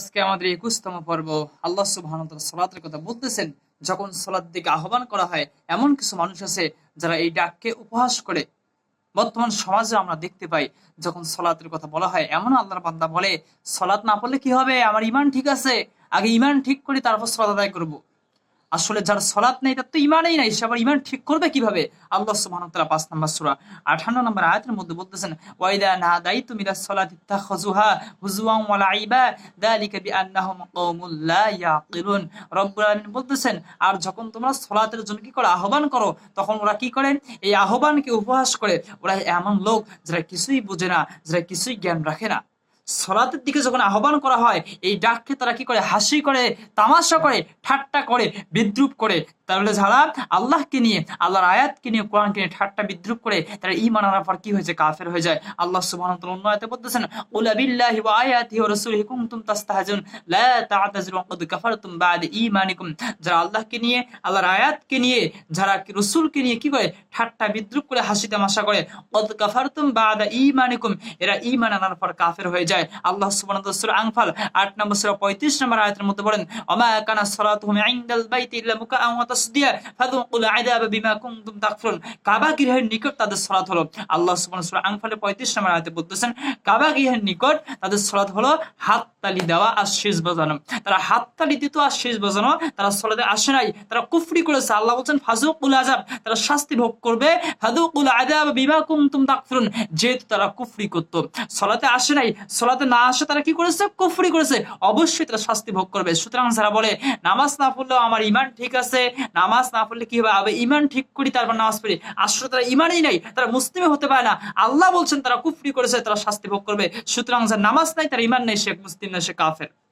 আজকে আমাদের 21তম পর্ব। আল্লাহ সুবহানাহু ওয়া তাআলা সালাতের কথা বলতেছেন। যখন সালাত দিকে আহ্বান করা হয়, এমন কিছু মানুষ আছে যারা এই ডাককে উপহাস করে। বর্তমান সমাজে আমরা দেখতে পাই, যখন সালাতের কথা বলা হয়, এমন আল্লাহর বান্দা বলে, সালাত না পড়লে কি হবে, আমার ঈমান ঠিক আছে, আগে ঈমান ঠিক করি তারপর সালাত আদায় করব। আসলে যার সলাৎ নেই তার তো ইমানই নাই, সে আবার ইমান ঠিক করবে কিভাবে? আল্লাহ সুবহানাহু ওয়া তাআলা ৫ নম্বর সূরা ৫৮ নম্বর আয়াতের মধ্যে বলতেছেন, ওয়াইদা নাদাইতুম ইলাস সালাতি তাখাযুহা হুজওয়ান ওয়া লাইবা যালিকা বিআন্নাহুম কওমুল লা ইয়াকিলুন। রব্বুল আলামিন বলতেছেন, আর যখন তোমরা সালাতের জন্য কি করো, আহ্বান করো, তখন ওরা কি করে, এই আহ্বানকে উপহাস করে। ওরা এমন লোক যারা কিছুই বুঝে না, যারা কিছুই জ্ঞান রাখে না। সলাতের দিকে যখন আহ্বান করা হয়, এই ডাককে তারা কি করে, হাসি করে, তামাশা করে, ঠাট্টা করে, বিদ্রুপ করে। তাহলে যারা আল্লাহকে নিয়ে, আল্লাহর আয়াতকে নিয়ে, কোরআনকে নিয়ে ঠাট্টা বিদ্রুপ করে, তারা ঈমান আনার পর কি হয়েছে, কাফের হয়ে যায়। আল্লাহ সুবহানাহু ওয়া তাআলা অন্য আয়াতে বলতেছেন, কুল বিল্লাহি ওয়া আয়াতিহি ওয়া রাসূলিহি কুনতুম তাস্তাহজিউন লা তা'তাযিরু ক্বাদ কাফারতুম বা'দা ঈমানিকুম। যারা আল্লাহকে নিয়ে, আল্লাহর আয়াতকে নিয়ে, যারা রাসূলকে নিয়ে কি করে, ঠাট্টা বিদ্রুপ করে, হাসি তামাশা করে, ক্বাদ কাফারতুম বা'দা ঈমানিকুম, এরা ঈমান আনার পর কাফের হয়ে যায়। আল্লাহ সুবহানাহু ওয়া তাআলা সূরা আনফাল ৮ নম্বর সূরা ৩৫ নম্বর আয়াতের মধ্যে বলেন, ওমা কানা সালাতুহুম ইনদাল বাইতি ইল্লা মুকাআন ওয়া তাসদিয়া ফাযুকুল আযাবা বিমা কুনতুম তাকফুরুন। কাবা গৃহের নিকট তাদের সালাত হলো, আল্লাহ সুবহানাহু সূরা আনফালের ৩৫ নম্বর আয়াতে বলতেছেন, কাবা গৃহের নিকট তাদের সালাত হলো হাততালি দেওয়া আর শেষ বাজানো। তারা হাততালি দিত আর শেষ বাজানো, তারা সালাতে আসে নাই, তারা কুফরি করেছে। আল্লাহ বলছেন ফাযুকুল আযাব, তারা শাস্তি ভোগ করবে, ফাযুকুল আযাবা বিমা কুনতুম তাকফুরুন, যেহেতু তারা কুফরি করত। সালাতে আসে নাই, সালাতে না আসে তারা কি করেছে, কুফরি করেছে, অবশ্যই তারা শাস্তি ভোগ করবে। সুতরাং যারা বলে নামাজ না পড়লেও আমার ঈমান ঠিক আছে, নামাজ না পড়লে কি হবে, আবে ঈমান ঠিক করি তারপর নামাজ পড়ি, আসলে তারা ঈমানই নাই, তারা মুসলিমই হতে পারে না। আল্লাহ বলছেন তারা কুফরি করেছে, তারা শাস্তি ভোগ করবে। সুতরাং যার নামাজ নাই, তার ঈমান নেই, সে মুসলিম না, সে কাফের।